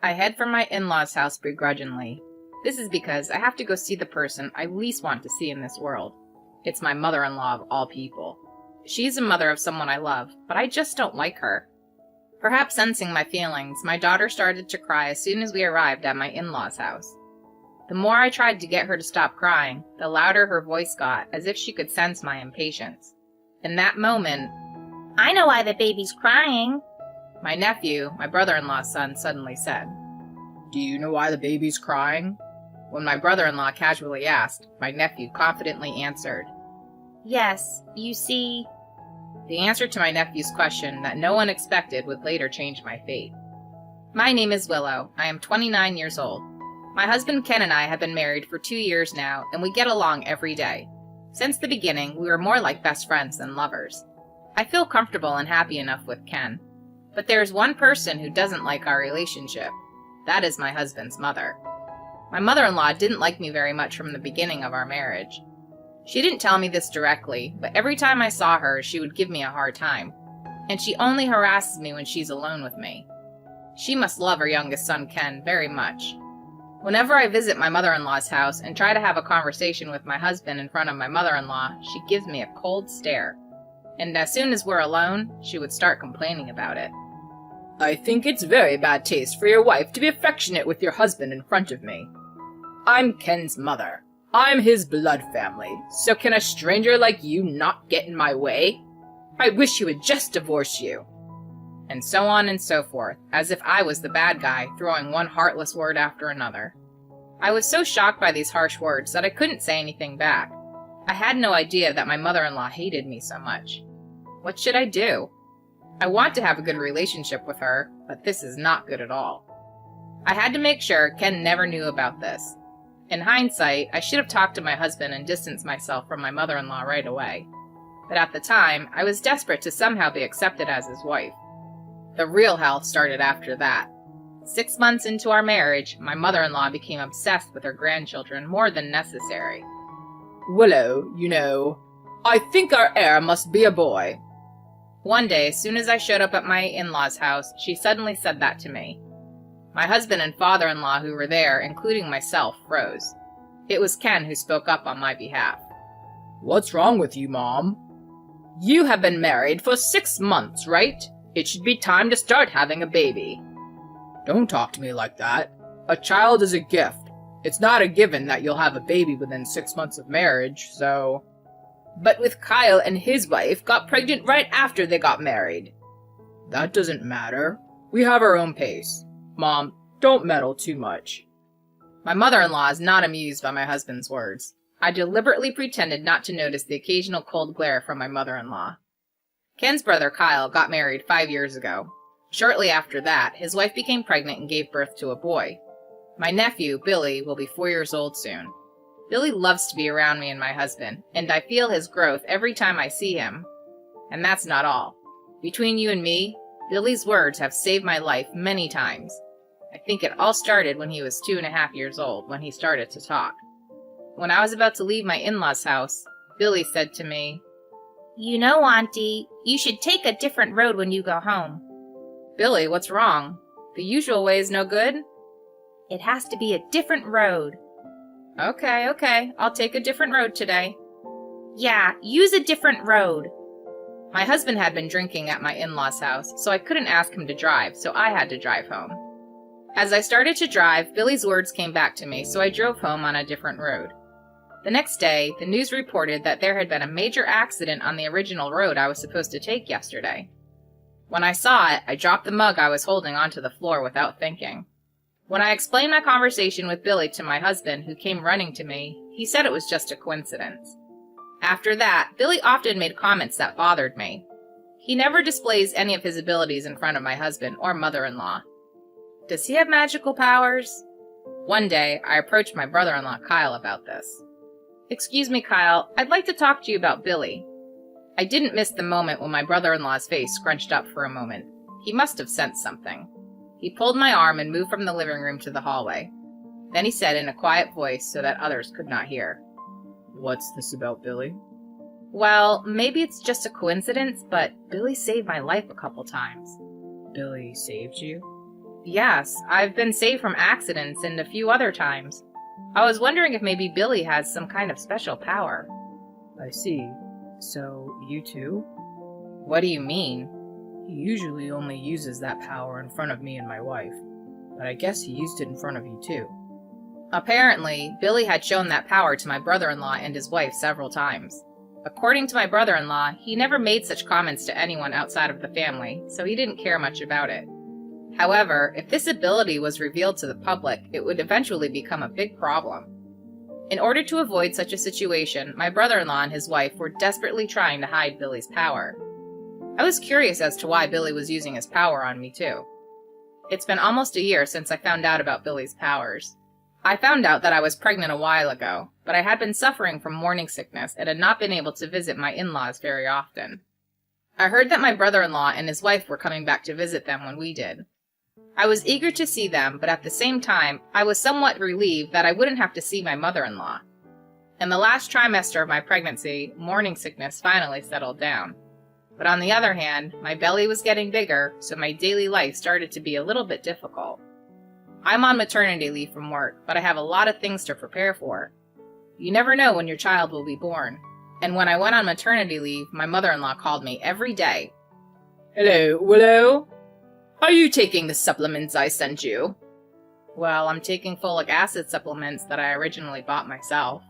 I head for my in-laws' house begrudgingly. This is because I have to go see the person I least want to see in this world. It's my mother-in-law of all people. She's the mother of someone I love, but I just don't like her. Perhaps sensing my feelings, my daughter started to cry as soon as we arrived at my in-laws' house. The more I tried to get her to stop crying, the louder her voice got, as if she could sense my impatience. In that moment, "I know why the baby's crying," my nephew, my brother-in-law's son, suddenly said. "Do you know why the baby's crying?" When my brother-in-law casually asked, my nephew confidently answered, "Yes, you see." The answer to my nephew's question that no one expected would later change my fate. My name is Willow. I am 29 years old. My husband Ken and I have been married for 2 years now, and we get along every day. Since the beginning, we were more like best friends than lovers. I feel comfortable and happy enough with Ken. But there is one person who doesn't like our relationship. That is my husband's mother. My mother-in-law didn't like me very much from the beginning of our marriage. She didn't tell me this directly, but every time I saw her, she would give me a hard time. And she only harasses me when she's alone with me. She must love her youngest son, Ken, very much. Whenever I visit my mother-in-law's house and try to have a conversation with my husband in front of my mother-in-law, she gives me a cold stare. And as soon as we're alone, she would start complaining about it. "I think it's very bad taste for your wife to be affectionate with your husband in front of me. I'm Ken's mother. I'm his blood family, so can a stranger like you not get in my way? I wish he would just divorce you." And so on and so forth, as if I was the bad guy, throwing one heartless word after another. I was so shocked by these harsh words that I couldn't say anything back. I had no idea that my mother-in-law hated me so much. What should I do? I want to have a good relationship with her, but this is not good at all. I had to make sure Ken never knew about this. In hindsight, I should have talked to my husband and distanced myself from my mother-in-law right away. But at the time, I was desperate to somehow be accepted as his wife. The real hell started after that. 6 months into our marriage, my mother-in-law became obsessed with her grandchildren more than necessary. "Willow, you know, I think our heir must be a boy." One day, as soon as I showed up at my in-laws' house, she suddenly said that to me. My husband and father-in-law who were there, including myself, froze. It was Ken who spoke up on my behalf. "What's wrong with you, Mom?" "You have been married for 6 months, right? It should be time to start having a baby." "Don't talk to me like that. A child is a gift. It's not a given that you'll have a baby within 6 months of marriage, so..." "But with Kyle and his wife got pregnant right after they got married." "That doesn't matter. We have our own pace. Mom, don't meddle too much." My mother-in-law is not amused by my husband's words. I deliberately pretended not to notice the occasional cold glare from my mother-in-law. Ken's brother Kyle got married 5 years ago. Shortly after that, his wife became pregnant and gave birth to a boy. My nephew, Billy, will be 4 years old soon. Billy loves to be around me and my husband, and I feel his growth every time I see him. And that's not all. Between you and me, Billy's words have saved my life many times. I think it all started when he was 2.5 years old, when he started to talk. When I was about to leave my in-laws' house, Billy said to me, "You know, Auntie, you should take a different road when you go home." "Billy, what's wrong? The usual way is no good?" "It has to be a different road." Okay, I'll take a different road today." "Yeah, use a different road." My husband had been drinking at my in-laws' house, so I couldn't ask him to drive, so I had to drive home. As I started to drive, Billy's words came back to me, so I drove home on a different road. The next day, the news reported that there had been a major accident on the original road I was supposed to take yesterday. When I saw it, I dropped the mug I was holding onto the floor without thinking. When I explained my conversation with Billy to my husband, who came running to me, he said it was just a coincidence. After that, Billy often made comments that bothered me. He never displays any of his abilities in front of my husband or mother-in-law. Does he have magical powers? One day, I approached my brother-in-law Kyle about this. "Excuse me, Kyle, I'd like to talk to you about Billy." I didn't miss the moment when my brother-in-law's face scrunched up for a moment. He must have sensed something. He pulled my arm and moved from the living room to the hallway. Then he said in a quiet voice so that others could not hear, "What's this about Billy?" "Well, maybe it's just a coincidence, but Billy saved my life a couple times." "Billy saved you?" Yes, I've been saved from accidents and a few other times. I was wondering if maybe Billy has some kind of special power. I see. So, you too? What do you mean? He usually only uses that power in front of me and my wife, but I guess he used it in front of you too. Apparently, Billy had shown that power to my brother-in-law and his wife several times. According to my brother-in-law, he never made such comments to anyone outside of the family, so he didn't care much about it. However, if this ability was revealed to the public, it would eventually become a big problem. In order to avoid such a situation, my brother-in-law and his wife were desperately trying to hide Billy's power. I was curious as to why Billy was using his power on me too. It's been almost a year since I found out about Billy's powers. I found out that I was pregnant a while ago, but I had been suffering from morning sickness and had not been able to visit my in-laws very often. I heard that my brother-in-law and his wife were coming back to visit them when we did. I was eager to see them, but at the same time, I was somewhat relieved that I wouldn't have to see my mother-in-law. In the last trimester of my pregnancy, morning sickness finally settled down. But on the other hand, my belly was getting bigger, so my daily life started to be a little bit difficult. I'm on maternity leave from work, but I have a lot of things to prepare for. You never know when your child will be born. And when I went on maternity leave, my mother-in-law called me every day. Hello, Willow? Are you taking the supplements I sent you? Well, I'm taking folic acid supplements that I originally bought myself.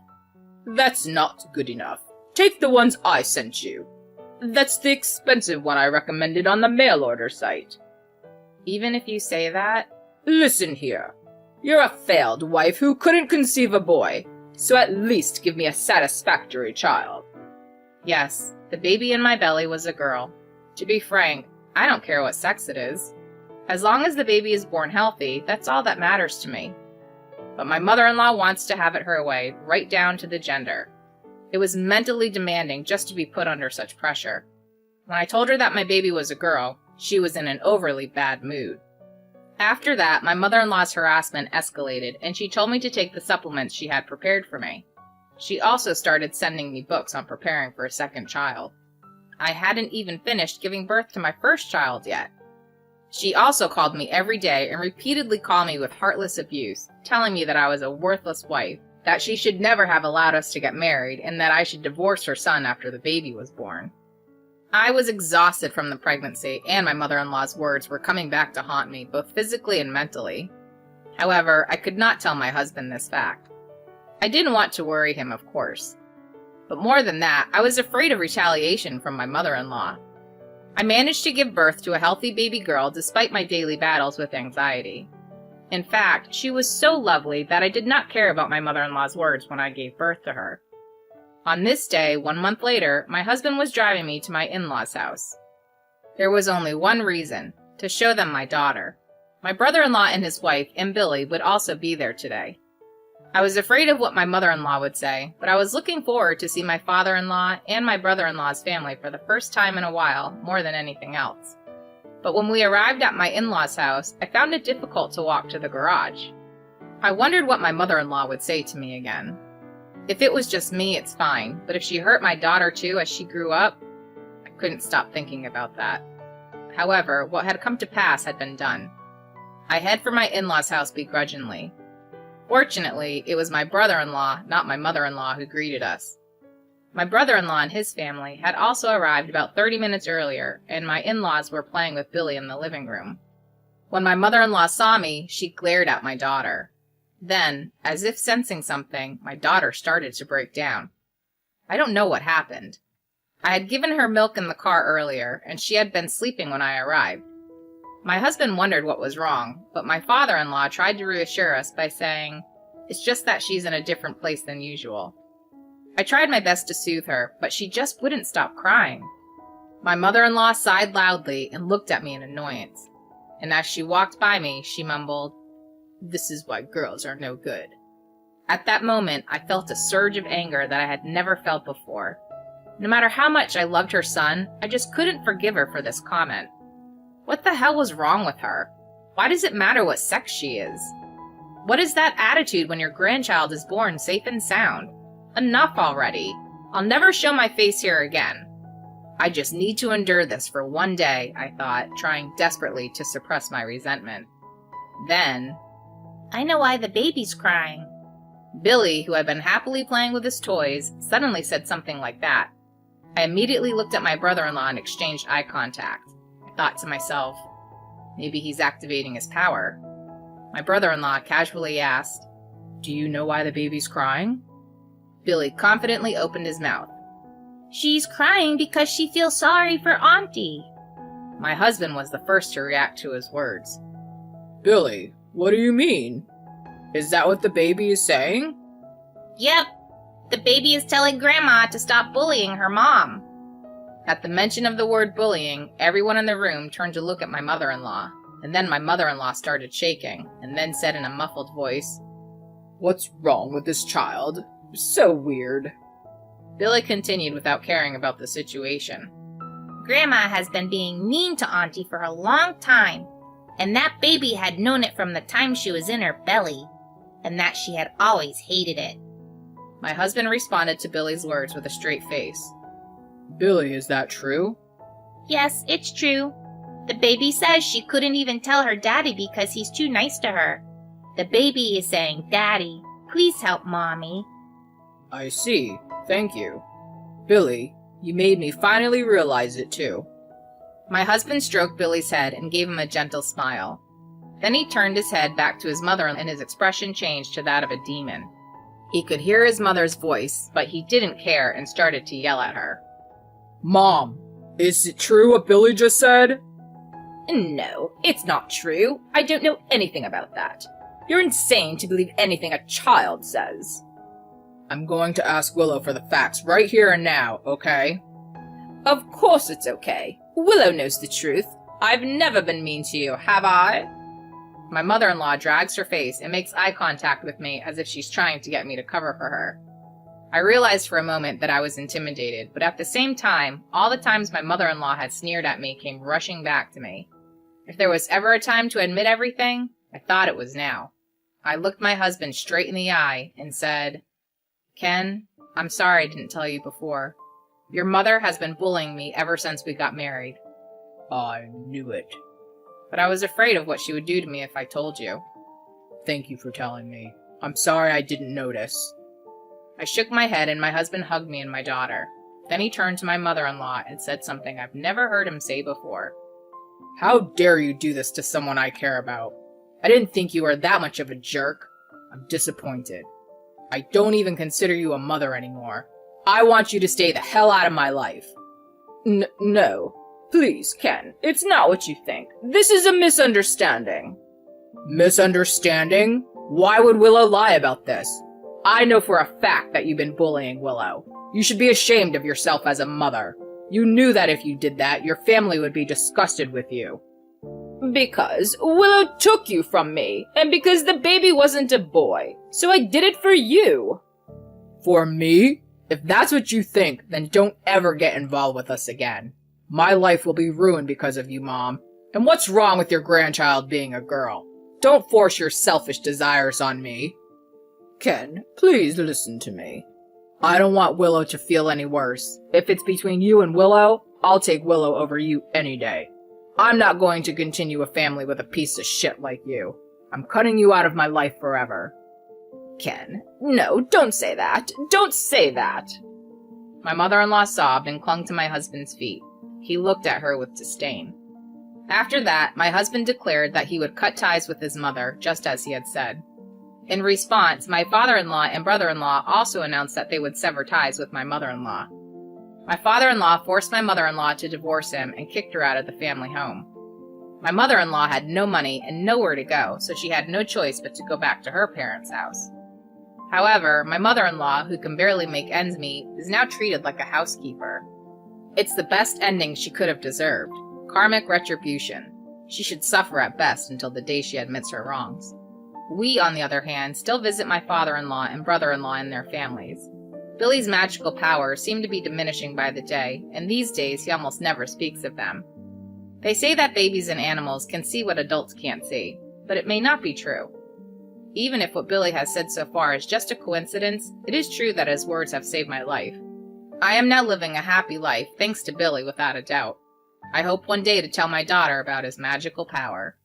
That's not good enough. Take the ones I sent you. That's the expensive one I recommended on the mail order site. Even if you say that? Listen here. You're a failed wife who couldn't conceive a boy, so at least give me a satisfactory child. Yes, the baby in my belly was a girl. To be frank, I don't care what sex it is. As long as the baby is born healthy, that's all that matters to me. But my mother-in-law wants to have it her way, right down to the gender. It was mentally demanding just to be put under such pressure. When I told her that my baby was a girl, she was in an overly bad mood. After that, my mother-in-law's harassment escalated, and she told me to take the supplements she had prepared for me. She also started sending me books on preparing for a second child. I hadn't even finished giving birth to my first child yet. She also called me every day and repeatedly called me with heartless abuse, telling me that I was a worthless wife, that she should never have allowed us to get married, and that I should divorce her son after the baby was born. I was exhausted from the pregnancy, and my mother-in-law's words were coming back to haunt me, both physically and mentally. However, I could not tell my husband this fact. I didn't want to worry him, of course. But more than that, I was afraid of retaliation from my mother-in-law. I managed to give birth to a healthy baby girl despite my daily battles with anxiety. In fact, she was so lovely that I did not care about my mother-in-law's words when I gave birth to her. On this day, 1 month later, my husband was driving me to my in-laws' house. There was only one reason: to show them my daughter. My brother-in-law and his wife and Billy would also be there today. I was afraid of what my mother-in-law would say, but I was looking forward to see my father-in-law and my brother-in-law's family for the first time in a while, more than anything else. But when we arrived at my in-laws' house, I found it difficult to walk to the garage. I wondered what my mother-in-law would say to me again. If it was just me, it's fine, but if she hurt my daughter too as she grew up, I couldn't stop thinking about that. However, what had come to pass had been done. I head for my in-laws' house begrudgingly. Fortunately, it was my brother-in-law, not my mother-in-law, who greeted us. My brother-in-law and his family had also arrived about 30 minutes earlier, and my in-laws were playing with Billy in the living room. When my mother-in-law saw me, she glared at my daughter. Then, as if sensing something, my daughter started to break down. I don't know what happened. I had given her milk in the car earlier, and she had been sleeping when I arrived. My husband wondered what was wrong, but my father-in-law tried to reassure us by saying, "It's just that she's in a different place than usual." I tried my best to soothe her, but she just wouldn't stop crying. My mother-in-law sighed loudly and looked at me in annoyance, and as she walked by me, she mumbled, "This is why girls are no good." At that moment, I felt a surge of anger that I had never felt before. No matter how much I loved her son, I just couldn't forgive her for this comment. What the hell was wrong with her? Why does it matter what sex she is? What is that attitude when your grandchild is born safe and sound? Enough already. I'll never show my face here again. I just need to endure this for one day, I thought, trying desperately to suppress my resentment. Then, I know why the baby's crying. Billy, who had been happily playing with his toys, suddenly said something like that. I immediately looked at my brother-in-law and exchanged eye contact. I thought to myself, maybe he's activating his power. My brother-in-law casually asked, "Do you know why the baby's crying?" Billy confidently opened his mouth. She's crying because she feels sorry for Auntie. My husband was the first to react to his words. Billy, what do you mean? Is that what the baby is saying? Yep, the baby is telling Grandma to stop bullying her mom. At the mention of the word bullying, everyone in the room turned to look at my mother-in-law, and then my mother-in-law started shaking, and then said in a muffled voice, "What's wrong with this child? So weird." Billy continued without caring about the situation. Grandma has been being mean to Auntie for a long time, and that baby had known it from the time she was in her belly, and that she had always hated it. My husband responded to Billy's words with a straight face. Billy, is that true? Yes, it's true. The baby says she couldn't even tell her daddy because he's too nice to her. The baby is saying, "Daddy, please help Mommy." I see. Thank you. Billy, you made me finally realize it too. My husband stroked Billy's head and gave him a gentle smile. Then he turned his head back to his mother and his expression changed to that of a demon. He could hear his mother's voice, but he didn't care and started to yell at her. Mom, is it true what Billy just said? No, it's not true. I don't know anything about that. You're insane to believe anything a child says. I'm going to ask Willow for the facts right here and now, okay? Of course it's okay. Willow knows the truth. I've never been mean to you, have I? My mother-in-law drags her face and makes eye contact with me as if she's trying to get me to cover for her. I realized for a moment that I was intimidated, but at the same time, all the times my mother-in-law had sneered at me came rushing back to me. If there was ever a time to admit everything, I thought it was now. I looked my husband straight in the eye and said, "Ken, I'm sorry I didn't tell you before. Your mother has been bullying me ever since we got married." I knew it. But I was afraid of what she would do to me if I told you. Thank you for telling me. I'm sorry I didn't notice. I shook my head and my husband hugged me and my daughter. Then he turned to my mother-in-law and said something I've never heard him say before. How dare you do this to someone I care about? I didn't think you were that much of a jerk. I'm disappointed. I don't even consider you a mother anymore. I want you to stay the hell out of my life. No. Please, Ken, it's not what you think. This is a misunderstanding. Misunderstanding? Why would Willow lie about this? I know for a fact that you've been bullying Willow. You should be ashamed of yourself as a mother. You knew that if you did that, your family would be disgusted with you. Because Willow took you from me, and because the baby wasn't a boy, so I did it for you. For me? If that's what you think, then don't ever get involved with us again. My life will be ruined because of you, Mom. And what's wrong with your grandchild being a girl? Don't force your selfish desires on me. Ken, please listen to me. I don't want Willow to feel any worse. If it's between you and Willow, I'll take Willow over you any day. I'm not going to continue a family with a piece of shit like you. I'm cutting you out of my life forever. Ken, no, don't say that. Don't say that. My mother-in-law sobbed and clung to my husband's feet. He looked at her with disdain. After that, my husband declared that he would cut ties with his mother, just as he had said. In response, my father-in-law and brother-in-law also announced that they would sever ties with my mother-in-law. My father-in-law forced my mother-in-law to divorce him and kicked her out of the family home. My mother-in-law had no money and nowhere to go, so she had no choice but to go back to her parents' house. However, my mother-in-law, who can barely make ends meet, is now treated like a housekeeper. It's the best ending she could have deserved. Karmic retribution. She should suffer at best until the day she admits her wrongs. We, on the other hand, still visit my father-in-law and brother-in-law and their families. Billy's magical powers seem to be diminishing by the day, and these days he almost never speaks of them. They say that babies and animals can see what adults can't see, but it may not be true. Even if what Billy has said so far is just a coincidence, it is true that his words have saved my life. I am now living a happy life thanks to Billy without a doubt. I hope one day to tell my daughter about his magical power.